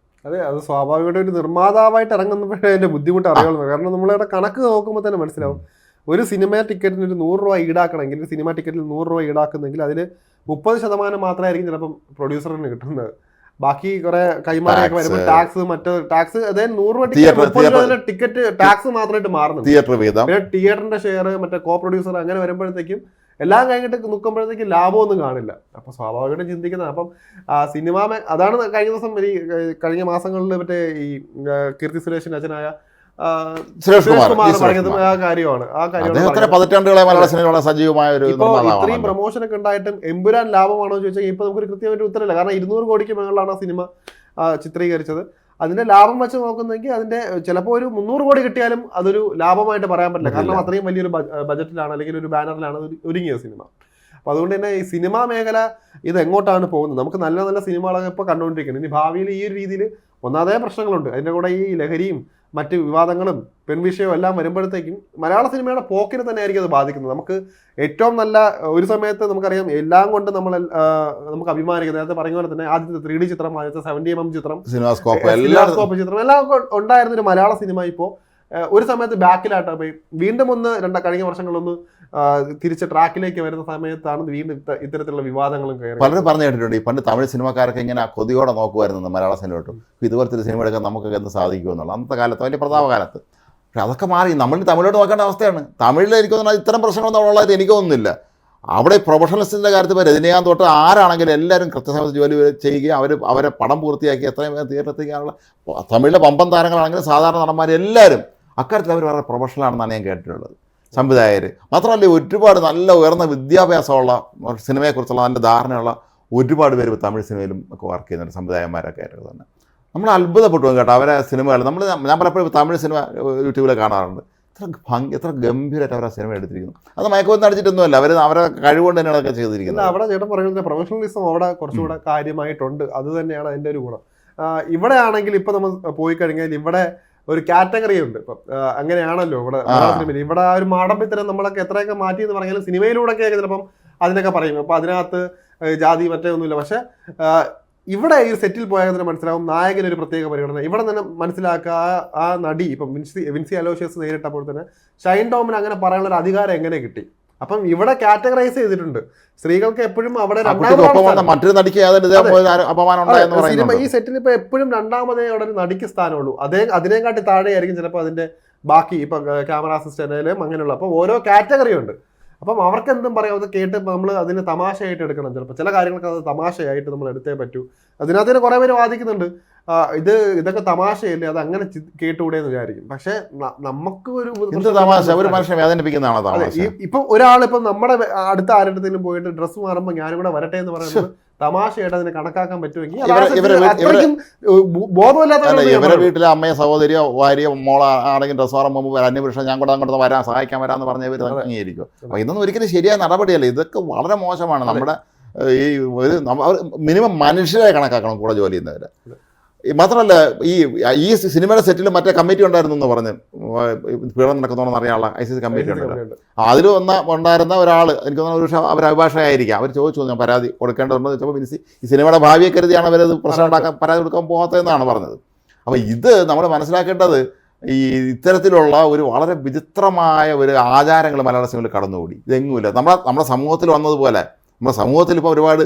അതെ, അത് സ്വാഭാവികമായിട്ട് ഒരു നിർമ്മാതാവായിട്ട് ഇറങ്ങുമ്പോഴേ അതിൻ്റെ ബുദ്ധിമുട്ട് അറിയാവുള്ളൂ. കാരണം നമ്മളിവിടെ കണക്ക് നോക്കുമ്പോൾ തന്നെ മനസ്സിലാവും. ഒരു സിനിമ ടിക്കറ്റിന് ഒരു 100 രൂപ ഈടാക്കണമെങ്കിൽ, ഒരു സിനിമ ടിക്കറ്റിൽ 100 രൂപ ഈടാക്കുന്നെങ്കിൽ അതിൽ 30% മാത്രമായിരിക്കും ചിലപ്പം പ്രൊഡ്യൂസറിന് കിട്ടുന്നത്. ബാക്കി കുറെ കൈമാറിയൊക്കെ വരുമ്പോൾ ടാക്സ് അതായത് 100 രൂപ ടിക്കറ്റ് ടാക്സ് മാത്രമായിട്ട് മാറുന്നുണ്ട്. പിന്നെ തിയേറ്ററിന്റെ ഷെയർ, മറ്റേ കോ പ്രൊഡ്യൂസർ അങ്ങനെ വരുമ്പോഴത്തേക്കും എല്ലാം കഴിഞ്ഞിട്ട് നിൽക്കുമ്പോഴത്തേക്കും ലാഭമൊന്നും കാണില്ല. അപ്പൊ സ്വാഭാവികമായിട്ടും ചിന്തിക്കുന്നത് അപ്പം സിനിമ അതാണ് കഴിഞ്ഞ ദിവസം കഴിഞ്ഞ മാസങ്ങളിൽ മറ്റേ ഈ കീർത്തി സുരേഷിന്റെ അച്ഛനായ ഇത്രയും പ്രൊമോഷൻ ഒക്കെ ഉണ്ടായിട്ടും എമ്പുരാൻ ലാഭമാണോ എന്ന് ചോദിച്ചാൽ ഇപ്പൊ നമുക്കൊരു കൃത്യമായിട്ട് ഉത്തരമില്ല. കാരണം 200 കോടിക്ക് മേളിലാണ് ആ സിനിമ ചിത്രീകരിച്ചത്. അതിന്റെ ലാഭം വെച്ച് നോക്കുന്നെങ്കിൽ അതിന്റെ ചിലപ്പോൾ ഒരു 300 കോടി കിട്ടിയാലും അതൊരു ലാഭമായിട്ട് പറയാൻ പറ്റില്ല. കാരണം അത്രയും വലിയൊരു ബജറ്റിലാണ് അല്ലെങ്കിൽ ഒരു ബാനറിലാണ് ഒരുങ്ങിയ സിനിമ. അപ്പൊ അതുകൊണ്ട് തന്നെ ഈ സിനിമാ മേഖല ഇത് എങ്ങോട്ടാണ് പോകുന്നത്? നമുക്ക് നല്ല നല്ല സിനിമകളൊക്കെ ഇപ്പോൾ കണ്ടുകൊണ്ടിരിക്കുന്നത്. ഇനി ഭാവിയിൽ ഈ ഒരു രീതിയിൽ ഒന്നാമതേ പ്രശ്നങ്ങളുണ്ട്. അതിൻ്റെ കൂടെ ഈ ലഹരിയും മറ്റ് വിവാദങ്ങളും പെൺവിഷയവും എല്ലാം വരുമ്പോഴത്തേക്കും മലയാള സിനിമയുടെ പോക്കിനെ തന്നെ ആയിരിക്കും അത് ബാധിക്കുന്നത്. നമുക്ക് ഏറ്റവും നല്ല ഒരു സമയത്ത് നമുക്കറിയാം എല്ലാം കൊണ്ട് നമുക്ക് അഭിമാനിക്കുന്നത്, നേരത്തെ പറഞ്ഞ പോലെ തന്നെ ആദ്യത്തെ 3D ചിത്രം, ആദ്യത്തെ 70mm ചിത്രം, സിനിമാസ്കോപ്പ് ചിത്രം എല്ലാം ഉണ്ടായിരുന്നൊരു മലയാള സിനിമ ഇപ്പോൾ ഒരു സമയത്ത് ബാക്കിലായിട്ടാ പോയി വീണ്ടും കഴിഞ്ഞ വർഷങ്ങളൊന്ന് തിരിച്ച് ട്രാക്കിലേക്ക് വരുന്ന സമയത്താണ് വീണ്ടും ഇത്തരത്തിലുള്ള വിവാദങ്ങളും കയറി. പലരും പറഞ്ഞു കേട്ടിട്ടുണ്ട് ഈ പണ്ട് തമിഴ് സിനിമക്കാരൊക്കെ ഇങ്ങനെ കൊതിയോടെ നോക്കുമായിരുന്നു മലയാള സിനിമയോട്ടും ഇതുപോലത്തെ ഒരു സിനിമ എടുക്കാൻ നമുക്കൊക്കെ എന്ന് സാധിക്കുമെന്നുള്ള അന്നത്തെ കാലത്ത് വലിയ പ്രതാപകാലത്ത്. പക്ഷെ അതൊക്കെ മാറി നമ്മൾ തമിഴോട്ട് നോക്കേണ്ട അവസ്ഥയാണ്. തമിഴിൽ എനിക്ക് തോന്നുന്നത് ഇത്തരം പ്രശ്നങ്ങളൊന്നും ഉള്ളതായിട്ട് എനിക്ക് തോന്നുന്നില്ല. അവിടെ പ്രൊഫഷണലിസ്റ്റിൻ്റെ കാര്യത്തിൽ ഇപ്പോൾ രജനീകാന്ത് തൊട്ട് ആരാണെങ്കിലും എല്ലാവരും കൃത്യസമയത്ത് ജോലി ചെയ്യുകയും അവരെ പടം പൂർത്തിയാക്കി എത്രയും വേഗം തിയേറ്ററെത്തിക്കാനുള്ള തമിഴിലെ പമ്പൻ താരങ്ങളാണെങ്കിലും സാധാരണ നടന്മാർ എല്ലാവരും അക്കാര്യത്തിൽ അവർ വളരെ പ്രൊഫഷണലാണെന്നാണ് ഞാൻ കേട്ടിട്ടുള്ളത്. സംവിധായകർ മാത്രമല്ല ഒരുപാട് നല്ല ഉയർന്ന വിദ്യാഭ്യാസമുള്ള സിനിമയെക്കുറിച്ചുള്ള നല്ല ധാരണയുള്ള ഒരുപാട് പേര് തമിഴ് സിനിമയിലും ഒക്കെ വർക്ക് ചെയ്യുന്നുണ്ട്, സംവിധായകന്മാരൊക്കെ ആയിട്ട് തന്നെ. നമ്മൾ അത്ഭുതപ്പെട്ടു കേട്ടോ അവരെ സിനിമകൾ. ഞാൻ പലപ്പോഴും തമിഴ് സിനിമ യൂട്യൂബിൽ കാണാറുണ്ട്. എത്ര ഗംഭീരമായിട്ട് അവർ ആ സിനിമ എടുത്തിരിക്കുന്നു. അത് മയക്കുമരുന്ന് അടിച്ചിട്ടൊന്നുമല്ല, അവരെ കഴിവുകൊണ്ട് തന്നെയാണ് അതൊക്കെ ചെയ്തിരിക്കുന്നത്. അവിടെ ചേട്ടൻ പറയുന്നത് പ്രൊഫഷണലിസം അവിടെ കുറച്ചുകൂടെ കാര്യമായിട്ടുണ്ട്. അത് തന്നെയാണ് അതിൻ്റെ ഒരു ഗുണം. ഇവിടെ ആണെങ്കിൽ ഇപ്പൊ നമ്മൾ പോയി കഴിഞ്ഞാൽ ഇവിടെ ഒരു കാറ്റഗറി ഉണ്ട്. ഇപ്പം അങ്ങനെയാണല്ലോ ഇവിടെ സിനിമയിൽ. ഇവിടെ ആ ഒരു മാടമ്പിത്തരം നമ്മളൊക്കെ എത്രയൊക്കെ മാറ്റി എന്ന് പറഞ്ഞാലും സിനിമയിലൂടെയൊക്കെ ചിലപ്പം അതിനൊക്കെ പറയും. അപ്പൊ അതിനകത്ത് ജാതി മറ്റേ ഒന്നുമില്ല. പക്ഷെ ഇവിടെ ഈ സെറ്റിൽ പോയാൽ തന്നെ മനസ്സിലാവും നായകന് ഒരു പ്രത്യേക പരിഗണന. ഇവിടെ തന്നെ മനസ്സിലാക്കുക ആ നടി ഇപ്പം വിൻസി അലോഷ്യസ് നേരിട്ടപ്പോൾ തന്നെ ഷൈൻ ടോമിന് അങ്ങനെ പറയാനുള്ള ഒരു അധികാരം എങ്ങനെ കിട്ടി. അപ്പം ഇവിടെ കാറ്റഗറൈസ് ചെയ്തിട്ടുണ്ട്. സ്ത്രീകൾക്ക് എപ്പോഴും അവിടെ ഈ സെറ്റിൽ ഇപ്പൊ എപ്പോഴും രണ്ടാമതേ അവിടെ ഒരു നടിക്ക് സ്ഥാനമുള്ളൂ. അതിനെക്കാട്ടി താഴെയായിരിക്കും ചിലപ്പോൾ അതിന്റെ ബാക്കി ഇപ്പൊ ക്യാമറ അസിസ്റ്റന്റിലും അങ്ങനെയുള്ള. അപ്പൊ ഓരോ കാറ്റഗറി ഉണ്ട്. അപ്പം അവർക്ക് എന്തും പറയാം, അത് കേട്ട് നമ്മൾ അതിന് തമാശയായിട്ട് എടുക്കണം. ചിലപ്പോൾ ചില കാര്യങ്ങൾക്ക് അത് തമാശയായിട്ട് നമ്മൾ എടുത്തേ പറ്റൂ. അതിനകത്ത് കുറെ പേര് വാദിക്കുന്നുണ്ട് ഇതൊക്കെ തമാശയല്ലേ, അത് അങ്ങനെ കേട്ടുകൂടെ എന്ന് വിചാരിക്കും. പക്ഷെ നമുക്ക് ഒരു മനുഷ്യനെ വേദനിപ്പിക്കുന്നതാണ്. ഇപ്പൊ ഒരാളിപ്പം നമ്മുടെ അടുത്ത ആരുടെങ്കിലും പോയിട്ട് ഡ്രസ്സ് മാറുമ്പോൾ ഞാനും കൂടെ വരട്ടെ എന്ന് പറയുന്നത് തമാശയായിട്ട് അതിനെ കണക്കാക്കാൻ പറ്റുമെങ്കിൽ ബോധമില്ലാത്ത ഇവരുടെ വീട്ടിലെ അമ്മയെ സഹോദരിയോ ഭാര്യയോ മോളോ ആണെങ്കിൽ ഡ്രസ് മാറുമ്പോൾ അന്യപുരുഷൻ ഞാൻ കൂടെ അങ്ങോട്ട് വരാൻ സഹായിക്കാൻ വരാമെന്ന് പറഞ്ഞവർ അംഗീകരിക്കും. അപ്പോൾ ഇതൊന്നും ഒരിക്കലും ശരിയായ നടപടിയല്ല. ഇതൊക്കെ വളരെ മോശമാണ്. നമ്മുടെ ഈ ഒരു മിനിമം മനുഷ്യരെ കണക്കാക്കണം കൂടെ ജോലി ചെയ്യുന്നവർ. മാത്രമല്ല ഈ സിനിമയുടെ സെറ്റിൽ മറ്റേ കമ്മിറ്റി ഉണ്ടായിരുന്നു എന്ന് പറഞ്ഞ് പീഡനം നടക്കുന്നോന്ന് അറിയാനുള്ള ICC കമ്മിറ്റി ഉണ്ടല്ലോ. അതിൽ ഉണ്ടായിരുന്ന ഒരാൾ എനിക്ക് തോന്നുന്നു ഒരു അവർ അഭിഭാഷകരായിരിക്കാം. അവർ ചോദിച്ചു ഞാൻ പരാതി കൊടുക്കേണ്ടതുണ്ടെന്ന് ചോദിച്ചപ്പോൾ മിനിസി ഈ സിനിമയുടെ ഭാവിയെ കരുതിയാണ് അവരത് പ്രശ്നം ഉണ്ടാക്കാൻ പരാതി കൊടുക്കാൻ പോകാത്തതെന്നാണ് പറഞ്ഞത്. അപ്പോൾ ഇത് നമ്മൾ മനസ്സിലാക്കേണ്ടത് ഈ ഇത്തരത്തിലുള്ള ഒരു വളരെ വിചിത്രമായ ഒരു ആചാരങ്ങൾ മലയാള സിനിമയിൽ കടന്നുകൂടി. ഇതെങ്ങുമില്ല. നമ്മുടെ സമൂഹത്തിൽ വന്നതുപോലെ നമ്മുടെ സമൂഹത്തിൽ ഇപ്പോൾ ഒരുപാട്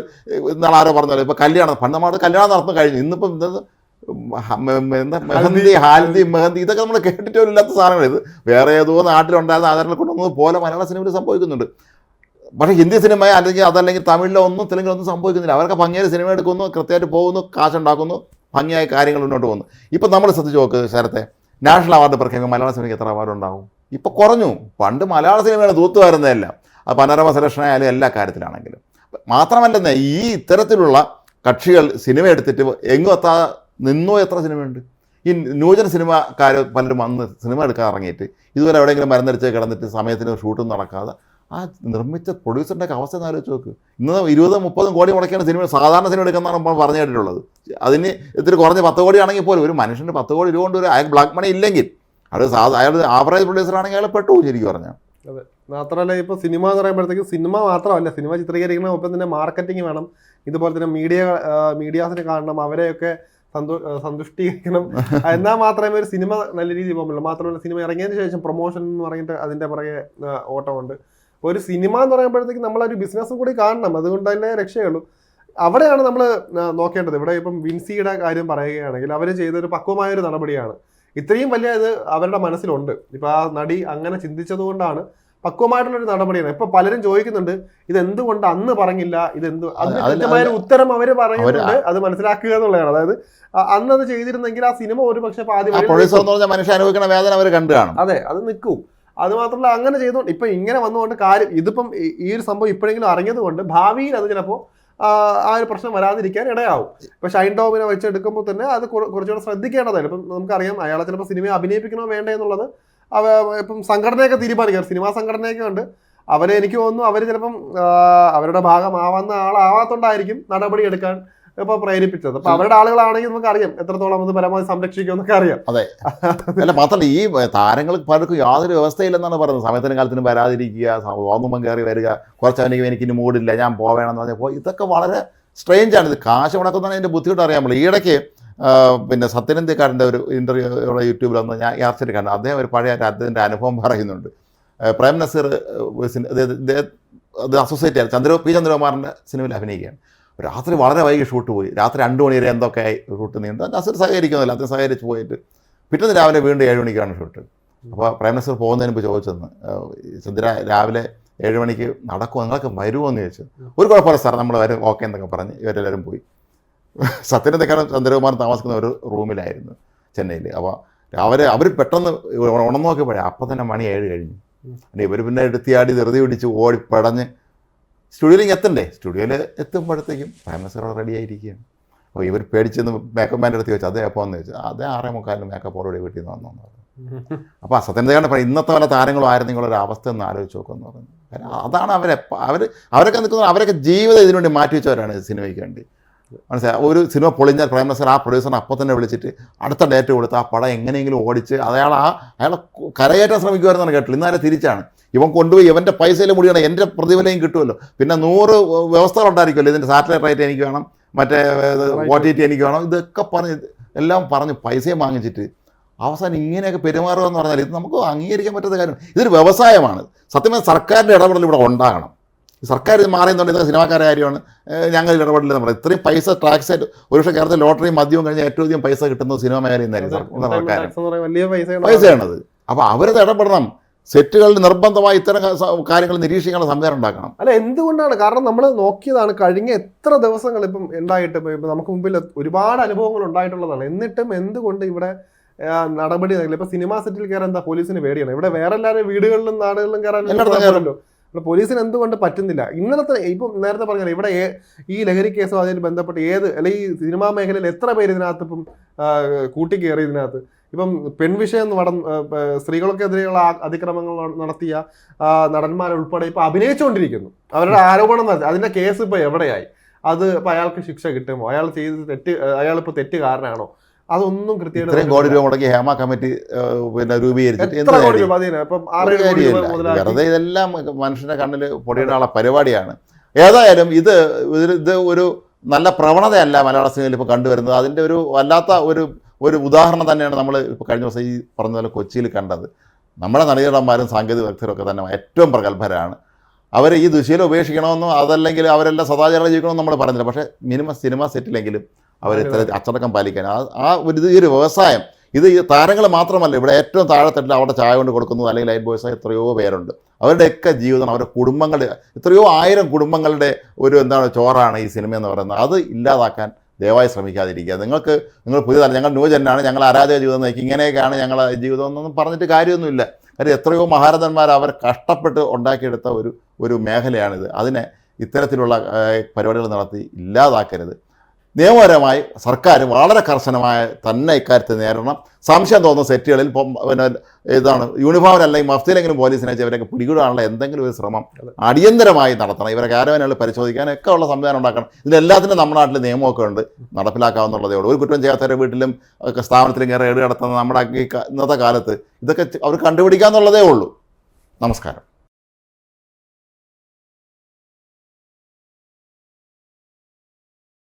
ഇന്നാൾ ആരോ പറഞ്ഞല്ലോ ഇപ്പോൾ കല്യാണം പണ്ട് നമ്മുടെ കല്യാണം നടന്നു കഴിഞ്ഞു. ഇന്നിപ്പം മെഹന്തി ഹാൽദി മെഹന്തി ഇതൊക്കെ നമ്മൾ കേട്ടിട്ടില്ലാത്ത സാധനങ്ങൾ. ഇത് വേറെ ഏതോ നാട്ടിലുണ്ടായിരുന്ന ആധാരങ്ങൾ കൊണ്ടുവന്നത് പോലെ മലയാള സിനിമയിൽ സംഭവിക്കുന്നുണ്ട്. പക്ഷേ ഹിന്ദി സിനിമ അതല്ലെങ്കിൽ തമിഴിലോ ഒന്നും തെലുങ്കിലൊന്നും സംഭവിക്കുന്നില്ല. അവർക്ക് ഭംഗിയായി സിനിമ എടുക്കുന്നു, കൃത്യമായിട്ട് പോകുന്നു, കാശുണ്ടാക്കുന്നു, ഭംഗിയായ കാര്യങ്ങൾ മുന്നോട്ട് പോകുന്നു. ഇപ്പം നമ്മൾ ശ്രദ്ധിച്ച് നോക്ക് ശരത്തെ, നാഷണൽ അവാർഡ് പ്രഖ്യാപിക്കും മലയാള സിനിമയ്ക്ക് എത്ര അവാർഡ് ഉണ്ടാവും? ഇപ്പോൾ കുറഞ്ഞു. പണ്ട് മലയാള സിനിമയാണ് തൂത്തുവാരുന്നതെല്ലാം. അത് പനോരമ സെലക്ഷൻ ആയാലും എല്ലാ കാര്യത്തിലാണെങ്കിലും. മാത്രമല്ലെന്നേ ഈ ഇത്തരത്തിലുള്ള കക്ഷികൾ സിനിമ എടുത്തിട്ട് എങ്ങും എത്താതെ നിന്നോ എത്ര സിനിമയുണ്ട്. ഈ ന്യൂജൻ സിനിമക്കാർ പലരും വന്ന് സിനിമ എടുക്കാൻ ഇറങ്ങിയിട്ട് ഇതുവരെ എവിടെയെങ്കിലും മരുന്നടിച്ച് കിടന്നിട്ട് സമയത്തിന് ഷൂട്ടൊന്നും നടക്കാതെ ആ നിർമ്മിച്ച പ്രൊഡ്യൂസറിൻ്റെ ആലോചിച്ച് നോക്ക്. ഇന്ന് 20-30 കോടി മുടക്കിയാണ് സിനിമ സാധാരണ സിനിമ എടുക്കുന്നതാണ് നമ്മൾ പറഞ്ഞു കേട്ടിട്ടുള്ളത്. അതിന് ഇത്തിരി കുറഞ്ഞ് 10 കോടി ആണെങ്കിൽ പോലും ഒരു മനുഷ്യന് 10 കോടി രൂപ കൊണ്ട് ഒരു അയാൾക്ക് ബ്ലാക്ക് മണി ഇല്ലെങ്കിൽ അയാൾ ആവറേജ് പ്രൊഡ്യൂസർ ആണെങ്കിൽ അയാൾ പെട്ടു ശരിക്കും പറഞ്ഞാൽ. അതെ. മാത്രമല്ല ഇപ്പോൾ സിനിമ എന്ന് പറയുമ്പോഴത്തേക്കും സിനിമ മാത്രമല്ല, സിനിമ ചിത്രീകരിക്കണം, ഒപ്പം തന്നെ മാർക്കറ്റിംഗ് വേണം. ഇതുപോലെ തന്നെ മീഡിയാസിനെ കാണണം, അവരെയൊക്കെ സന്തുഷ്ടീകരിക്കണം. എന്നാൽ മാത്രമേ ഒരു സിനിമ നല്ല രീതിയിൽ പോകുള്ളൂ. മാത്രമല്ല സിനിമ ഇറങ്ങിയതിന് ശേഷം പ്രൊമോഷൻ എന്ന് പറഞ്ഞിട്ട് അതിൻ്റെ പുറകെ ഓട്ടമുണ്ട്. ഒരു സിനിമ എന്ന് പറയുമ്പോഴത്തേക്കും നമ്മളൊരു ബിസിനസ്സും കൂടി കാണണം. അതുകൊണ്ട് തന്നെ രക്ഷയുള്ളൂ. അവിടെയാണ് നമ്മൾ നോക്കേണ്ടത്. ഇവിടെ ഇപ്പം വിൻസിയുടെ കാര്യം പറയുകയാണെങ്കിൽ അവർ ചെയ്തൊരു പക്വമായൊരു നടപടിയാണ്. ഇത്രയും വലിയ ഇത് അവരുടെ മനസ്സിലുണ്ട്. ഇപ്പം ആ നടി അങ്ങനെ ചിന്തിച്ചത് കൊണ്ടാണ് പക്വമായിട്ടുള്ളൊരു നടപടിയാണ്. ഇപ്പൊ പലരും ചോദിക്കുന്നുണ്ട് ഇതെന്തുകൊണ്ട് അന്ന് പറഞ്ഞില്ല, അതിന് കൃത്യമായ ഉത്തരം അവര് പറയുന്നുണ്ട്. അത് മനസ്സിലാക്കുക എന്നുള്ളതാണ്. അതായത് അന്ന് അത് ചെയ്തിരുന്നെങ്കിൽ ആ സിനിമ ഒരു പക്ഷെ മനുഷ്യ അനുഭവിക്കുന്ന വേദന അവർ കണ്ടു കാണും. അതെ, അത് നിൽക്കും. അത് മാത്രമല്ല അങ്ങനെ ചെയ്തുകൊണ്ട് ഇപ്പൊ ഇങ്ങനെ വന്നുകൊണ്ട് കാര്യം ഇതിപ്പം ഈ ഒരു സംഭവം ഇപ്പോഴെങ്കിലും അറിഞ്ഞത് കൊണ്ട് ഭാവിയിൽ അത് ചിലപ്പോൾ ആ ഒരു പ്രശ്നം വരാതിരിക്കാൻ ഇടയാവും. ഇപ്പൊ ഷൈൻ ടോമിനെ വെച്ചെടുക്കുമ്പോൾ തന്നെ അത് കുറച്ചുകൂടെ ശ്രദ്ധിക്കേണ്ടതാണ്. ഇപ്പം നമുക്കറിയാം അയാളെ ചിലപ്പോൾ സിനിമയെ അഭിനയിപ്പിക്കണോ വേണ്ടേ എന്നുള്ളത് ഇപ്പം സംഘടനയൊക്കെ തീരുമാനിക്കാം. സിനിമാ സംഘടനയൊക്കെ ഉണ്ട്. അവരെ എനിക്ക് തോന്നുന്നു അവർ ചിലപ്പം അവരുടെ ഭാഗമാവുന്ന ആളാവാത്തോണ്ടായിരിക്കും നടപടി എടുക്കാൻ ഇപ്പൊ പ്രേരിപ്പിച്ചത്. അപ്പൊ അവരുടെ ആളുകളാണെങ്കിൽ നമുക്ക് അറിയാം എത്രത്തോളം അത് പരമാവധി സംരക്ഷിക്കുമെന്നൊക്കെ അറിയാം. അതെ, അല്ല മാത്രമല്ല ഈ താരങ്ങൾ പലർക്കും യാതൊരു വ്യവസ്ഥയില്ലെന്നാണ് പറയുന്നത്. സമയത്തിനും കാലത്തിനും വരാതിരിക്കുക, തോന്നുമ്പം കയറി വരിക, കുറച്ചവനെങ്കിൽ എനിക്കിനി മൂടില്ല ഞാൻ പോവേണമെന്ന് പറഞ്ഞപ്പോൾ ഇതൊക്കെ വളരെ സ്ട്രേഞ്ചാണ്. ഇത് കാശ് മുടക്കുന്നതാണ് ഇതിൻ്റെ ബുദ്ധിമുട്ട് അറിയാൻ പറ്റില്ല. ഈയിടയ്ക്ക് പിന്നെ സത്യനന്ദിക്കാരൻ്റെ ഒരു ഇൻ്റർവ്യൂ യൂട്യൂബിൽ വന്ന് ഞാൻ യാത്രയിൽ കണ്ടു. അദ്ദേഹം ഒരു പഴയ അദ്ദേഹത്തിൻ്റെ അനുഭവം പറയുന്നുണ്ട്. പ്രേം നസീർ അത് അസോസിയേറ്റ് ആയിരുന്നു പി ചന്ദ്രകുമാറിൻ്റെ സിനിമയിൽ അഭിനയിക്കുകയാണ്. രാത്രി വളരെ വൈകി ഷൂട്ട് പോയി, രാത്രി 2 മണി വരെ എന്തൊക്കെയായി ഷൂട്ട് നീണ്ടു. നസീർ സഹകരിക്കുന്നില്ല, അദ്ദേഹം സഹകരിച്ച് പോയിട്ട് പിറ്റേന്ന് രാവിലെ വീണ്ടും 7 മണിക്കാണ് ഷൂട്ട്. അപ്പോൾ പ്രേം നസീർ പോകുന്നതിന് മുമ്പ് ചോദിച്ചെന്ന്, ചന്ദ്ര രാവിലെ 7 മണിക്ക് നടക്കുമോ, നിങ്ങളൊക്കെ വരുമോ എന്ന് ചോദിച്ചു. ഒരു കുഴപ്പമില്ല സാർ, നമ്മൾ വരും, ഓക്കെ എന്നൊക്കെ പറഞ്ഞ് ഇവരെല്ലാവരും പോയി. സത്യനന്ദിക്കാരൻ ചന്ദ്രകുമാർ താമസിക്കുന്ന ഒരു റൂമിലായിരുന്നു ചെന്നൈയിൽ. അപ്പോൾ അവർ പെട്ടെന്ന് ഉണർന്നു നോക്കിയപ്പോഴേ അപ്പം തന്നെ മണി 7 കഴിഞ്ഞു. ഇവർ പിന്നെ എടുത്തിയാടി ധൃതി പിടിച്ച് ഓടിപ്പടഞ്ഞ് സ്റ്റുഡിയോയിലേക്ക് എത്തണ്ടേ. സ്റ്റുഡിയോയിൽ എത്തുമ്പോഴത്തേക്കും പ്രേം നസീർ റെഡി ആയിരിക്കുകയാണ്. അപ്പോൾ ഇവർ പേടിച്ചെന്ന് മേക്കപ്പ് മാൻ്റെ അടുത്ത് ചോദിച്ചു, അതേ എപ്പോൾ എന്ന് ചോദിച്ചു. അതേ 6:45 മേക്കപ്പോടുകൂടി വീട്ടിൽ നിന്ന് വന്നു. അപ്പോൾ സത്യനന്ദിക്കാരൻ്റെ പറയും, ഇന്നത്തെ വല്ല താരങ്ങളും ആയിരുന്നെങ്കിലുള്ള ഒരു അവസ്ഥ ഒന്ന് ആലോചിച്ച് നോക്കുമെന്ന് പറഞ്ഞു. കാരണം അതാണ് അവരൊക്കെ നിൽക്കുന്നത്, അവരൊക്കെ ജീവിതം ഇതിനു വേണ്ടി മാറ്റി വെച്ചവരാണ് സിനിമയ്ക്ക് വേണ്ടി. മനസ്സിലായി. ഒരു സിനിമ പൊളിഞ്ഞാൽ പ്രേം നസീർ ആ പ്രൊഡ്യൂസറിനെ അപ്പം തന്നെ വിളിച്ചിട്ട് അടുത്ത ഡേറ്റ് കൊടുത്ത് ആ പടം എങ്ങനെയെങ്കിലും ഓടിച്ച് അയാളെ കരകയറ്റാൻ ശ്രമിക്കുമായിരുന്നാണ് കേട്ടില്ല. ഇന്നാലും തിരിച്ചാണ് ഇവൻ കൊണ്ടുപോയി ഇവൻ്റെ പൈസയിൽ മുടിയാണ്, എൻ്റെ പ്രതിഫലയും കിട്ടുമല്ലോ. പിന്നെ 100 വ്യവസ്ഥകളുണ്ടായിരിക്കുമല്ലോ, ഇതിൻ്റെ സാറ്റലൈറ്റ് റൈറ്റ് എനിക്ക് വേണം, മറ്റേ OTT എനിക്ക് വേണം, ഇതൊക്കെ എല്ലാം പറഞ്ഞ് പൈസയും വാങ്ങിച്ചിട്ട് അവസാനം ഇങ്ങനെയൊക്കെ പെരുമാറുക എന്ന് പറഞ്ഞാൽ ഇത് നമുക്ക് അംഗീകരിക്കാൻ പറ്റാത്ത കാര്യമാണ്. ഇതൊരു വ്യവസായമാണ്. സത്യമായി സർക്കാരിൻ്റെ ഇടപെടൽ ഇവിടെ ഉണ്ടാകണം. സർക്കാർ ഇത് മാറിയെന്നുണ്ട്, ഇതൊക്കെ സിനിമാക്കാരുടെ കാര്യമാണ്, ഞങ്ങൾ ഇടപെടില്ല നമ്മൾ. ഇത്രയും പൈസ ടാക്സ് ആയിട്ട് ഒരുപക്ഷെ കേരളത്തിൽ ലോട്ടറിയും മദ്യവും കഴിഞ്ഞാൽ ഏറ്റവും അധികം പൈസ കിട്ടുന്നത് സിനിമ മേഖലയിൽ നിന്നായിരിക്കും സർക്കാർ പൈസയാണത്. അപ്പോൾ അവരത് ഇടപെടണം. സെറ്റുകളിൽ നിർബന്ധമായി ഇത്തരം കാര്യങ്ങൾ നിരീക്ഷിക്കാനുള്ള സംവിധാനം ഉണ്ടാക്കണം. അല്ല, എന്തുകൊണ്ടാണ്? കാരണം നമ്മൾ നോക്കിയതാണ് കഴിഞ്ഞ എത്ര ദിവസങ്ങൾ ഇപ്പം ഉണ്ടായിട്ട്, ഇപ്പം നമുക്ക് മുമ്പിൽ ഒരുപാട് അനുഭവങ്ങൾ ഉണ്ടായിട്ടുള്ളതാണ്. എന്നിട്ടും എന്തുകൊണ്ട് ഇവിടെ നടപടി നടക്കില്ല? ഇപ്പൊ സിനിമാ സെറ്റിൽ കയറാൻ എന്താ പോലീസിന് പേടിയാണ്? ഇവിടെ വേറെ എല്ലാവരും വീടുകളിലും നാടുകളിലും കയറാനല്ലോ. പോലീസിന് എന്തുകൊണ്ട് പറ്റുന്നില്ല? ഇന്നലത്തെ ഇപ്പം നേരത്തെ പറഞ്ഞാൽ ഇവിടെ ഈ ലഹരി കേസോ അതിന് ബന്ധപ്പെട്ട് അല്ലെങ്കിൽ ഈ സിനിമാ മേഖലയിൽ എത്ര പേര് ഇതിനകത്ത് ഇപ്പം കൂട്ടിക്കയറി ഇതിനകത്ത്. ഇപ്പം പെൺവിഷയം സ്ത്രീകൾക്കെതിരെയുള്ള അതിക്രമങ്ങൾ നടത്തിയ നടന്മാരുൾപ്പെടെ ഇപ്പൊ അഭിനയിച്ചുകൊണ്ടിരിക്കുന്നു. അവരുടെ ആരോപണം അതിന്റെ കേസ് ഇപ്പൊ എവിടെയായി? അത് ഇപ്പൊ അയാൾക്ക് ശിക്ഷ കിട്ടുമോ? അയാളിപ്പോ തെറ്റുകാരനാണോ? അതൊന്നും കൃത്യമായിട്ട് കോടി രൂപ മുടക്കി ഹേമ കമ്മിറ്റി പിന്നെ രൂപീകരിച്ചിട്ട് വെറുതെ ഇതെല്ലാം മനുഷ്യന്റെ കണ്ണിൽ പൊടിയിടാനുള്ള പരിപാടിയാണ്. ഏതായാലും ഇത് ഒരു നല്ല പ്രവണതയല്ല മലയാള സിനിമയിൽ ഇപ്പോൾ കണ്ടുവരുന്നത്. അതിൻ്റെ ഒരു വല്ലാത്ത ഒരു ഉദാഹരണം തന്നെയാണ് നമ്മൾ ഇപ്പോൾ കഴിഞ്ഞ ദിവസം ഈ പറഞ്ഞ പോലെ കൊച്ചിയിൽ കണ്ടത്. നമ്മുടെ നടികടന്മാരും സാങ്കേതിക വിദഗ്ധരൊക്കെ തന്നെ ഏറ്റവും പ്രഗത്ഭരാണ്. അവർ ഈ ദുശീലം ഉപേക്ഷിക്കണമെന്നോ അതല്ലെങ്കിൽ അവരെല്ലാം സദാചാരം ജീവിക്കണമെന്ന് നമ്മൾ പറഞ്ഞില്ല. പക്ഷേ മിനിമം സിനിമ സെറ്റിലെങ്കിലും അവർ ഇത്ര അച്ചടക്കം പാലിക്കാൻ ഈ ഒരു വ്യവസായം ഇത് ഈ താരങ്ങൾ മാത്രമല്ല, ഇവിടെ ഏറ്റവും താഴെത്തട്ടിൽ അവിടെ ചായ കൊണ്ട് കൊടുക്കുന്നത് അല്ലെങ്കിൽ ലൈറ്റ് ബോയ്സ് എത്രയോ പേരുണ്ട്. അവരുടെയൊക്കെ ജീവിതം, അവരുടെ കുടുംബങ്ങളുടെ എത്രയോ 1000 കുടുംബങ്ങളുടെ ചോറാണ് ഈ സിനിമ എന്ന് പറയുന്നത്. അത് ഇല്ലാതാക്കാൻ ദയവായി ശ്രമിക്കാതിരിക്കുക. നിങ്ങൾ പുതിയതല്ല, ഞങ്ങൾ ന്യൂജനാണ്, ഞങ്ങൾ ആരാധക ജീവിതം നയിക്കും, ഇങ്ങനെയൊക്കെയാണ് ഞങ്ങളെ ജീവിതം എന്നൊന്നും പറഞ്ഞിട്ട് കാര്യമൊന്നുമില്ല. കാര്യം എത്രയോ മഹാരഥന്മാർ അവർ കഷ്ടപ്പെട്ട് ഉണ്ടാക്കിയെടുത്ത ഒരു മേഖലയാണിത്. അതിനെ ഇത്തരത്തിലുള്ള പരിപാടികൾ നടത്തി ഇല്ലാതാക്കരുത്. നിയമപരമായി സർക്കാർ വളരെ കർശനമായ തന്നെ ഇക്കാര്യത്തിൽ നേരിടണം. സംശയം തോന്നുന്ന സെറ്റുകളിൽ പിന്നെ യൂണിഫോമിൽ അല്ലെങ്കിൽ മഫ്തിയിലെങ്കിലും പോലീസിനെ വെച്ച് ഇവരൊക്കെ പിടികൂടാനുള്ള എന്തെങ്കിലും ഒരു ശ്രമം അടിയന്തരമായി നടത്തണം. ഇവരെ കാരവാനുകൾ പരിശോധിക്കാനൊക്കെ ഉള്ള സംവിധാനം ഉണ്ടാക്കണം. ഇതിനെല്ലാത്തിനും നമ്മുടെ നാട്ടിൽ നിയമമൊക്കെ ഉണ്ട്, നടപ്പിലാക്കാവുന്നുള്ളതേ ഉള്ളൂ. ഒരു കുറ്റം ചെയ്യാത്തവരുടെ വീട്ടിലും സ്ഥാപനത്തിലും കയറി ഏട് കടത്തുന്ന നമ്മുടെ ഇന്നത്തെ കാലത്ത് ഇതൊക്കെ അവർ കണ്ടുപിടിക്കാന്നുള്ളതേ ഉള്ളൂ. നമസ്കാരം.